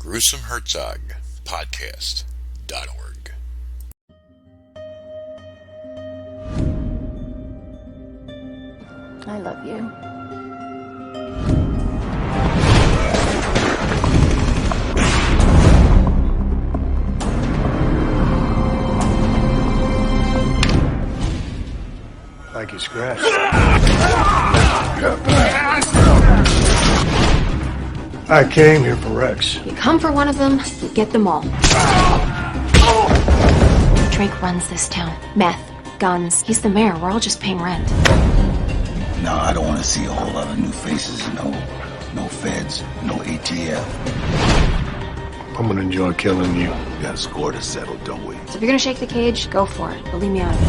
gruesomeherzog podcast.org. I love you. Like you scratched. I came here for Rex. You come for one of them, you get them all. Drayke runs this town. Meth, guns. He's the mayor. We're all just paying rent. No, I don't want to see a whole lot of new faces. No feds, no ATF. I'm gonna enjoy killing you. We got a score to settle, don't we? So if you're gonna shake the cage, go for it. But leave me out of it.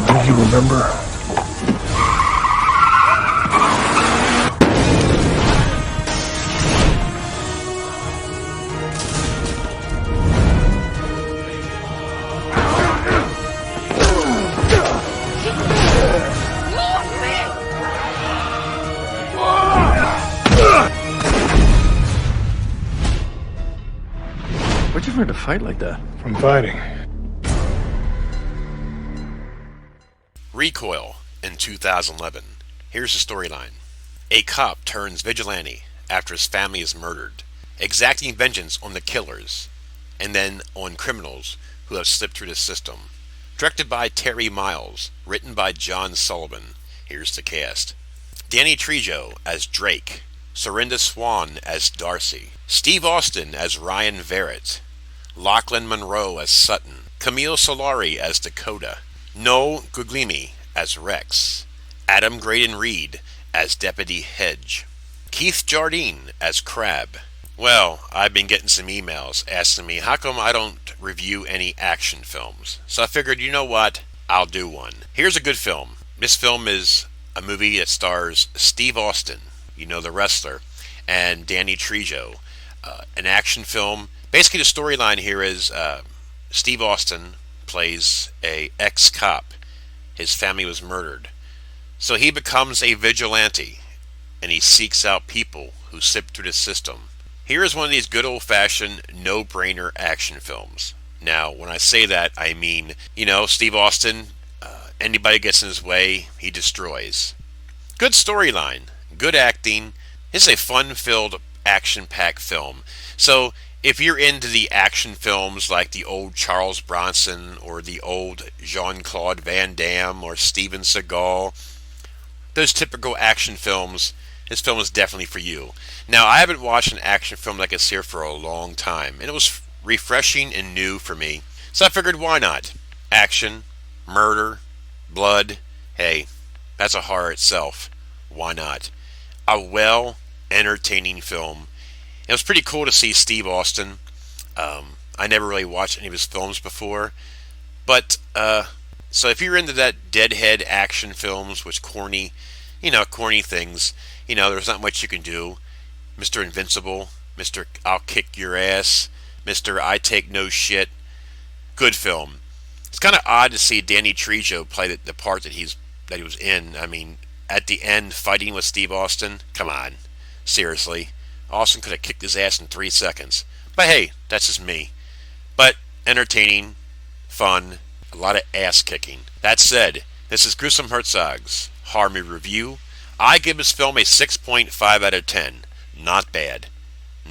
Don't you remember? Where'd you learn to fight like that? From fighting. Recoil in 2011. Here's the storyline. A cop turns vigilante after his family is murdered, exacting vengeance on the killers, and then on criminals who have slipped through the system. Directed by Terry Miles, written by John Sullivan. Here's the cast. Danny Trejo as Drayke, Serinda Swan as Darcy, Steve Austin as Ryan Varrett, Lochlyn Munro as Sutton, Camille Solari as Dakota, Noel Guglielmi as Rex, Adam Graydon Reed as Deputy Hedge, Keith Jardine as Crab. Well, I've been getting some emails asking me how come I don't review any action films. So I figured, you know what? I'll do one. Here's a good film. This film is a movie that stars Steve Austin, you know, the wrestler, and Danny Trejo. An action film. Basically, the storyline here is Steve Austin plays a ex-cop. His family was murdered. So he becomes a vigilante, and he seeks out people who slip through the system. Here is one of these good old-fashioned, no-brainer action films. Now, when I say that, I mean, you know, Steve Austin, anybody gets in his way, he destroys. Good storyline, good acting. This is a fun-filled, action-packed film. So, if you're into the action films like the old Charles Bronson or the old Jean-Claude Van Damme or Steven Seagal, those typical action films, this film is definitely for you. Now, I haven't watched an action film like this here for a long time, and it was refreshing and new for me. So I figured, why not? Action, murder, blood, hey, that's a horror itself. Why not? A well-entertaining film. It was pretty cool to see Steve Austin. I never really watched any of his films before. But, so if you're into that deadhead action films, which corny things, there's not much you can do. Mr. Invincible, Mr. I'll Kick Your Ass, Mr. I Take No Shit. Good film. It's kind of odd to see Danny Trejo play the part that he was in. I mean, at the end, fighting with Steve Austin. Come on. Seriously. Austin could have kicked his ass in 3 seconds. But hey, that's just me. But entertaining, fun, a lot of ass kicking. That said, this is Gruesome Herzog's Horror Movie Review. I give this film a 6.5 out of 10. Not bad.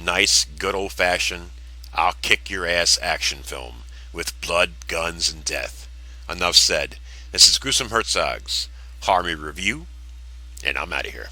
Nice, good old-fashioned, I'll kick your ass action film with blood, guns, and death. Enough said. This is Gruesome Herzog's Horror Movie Review, and I'm out of here.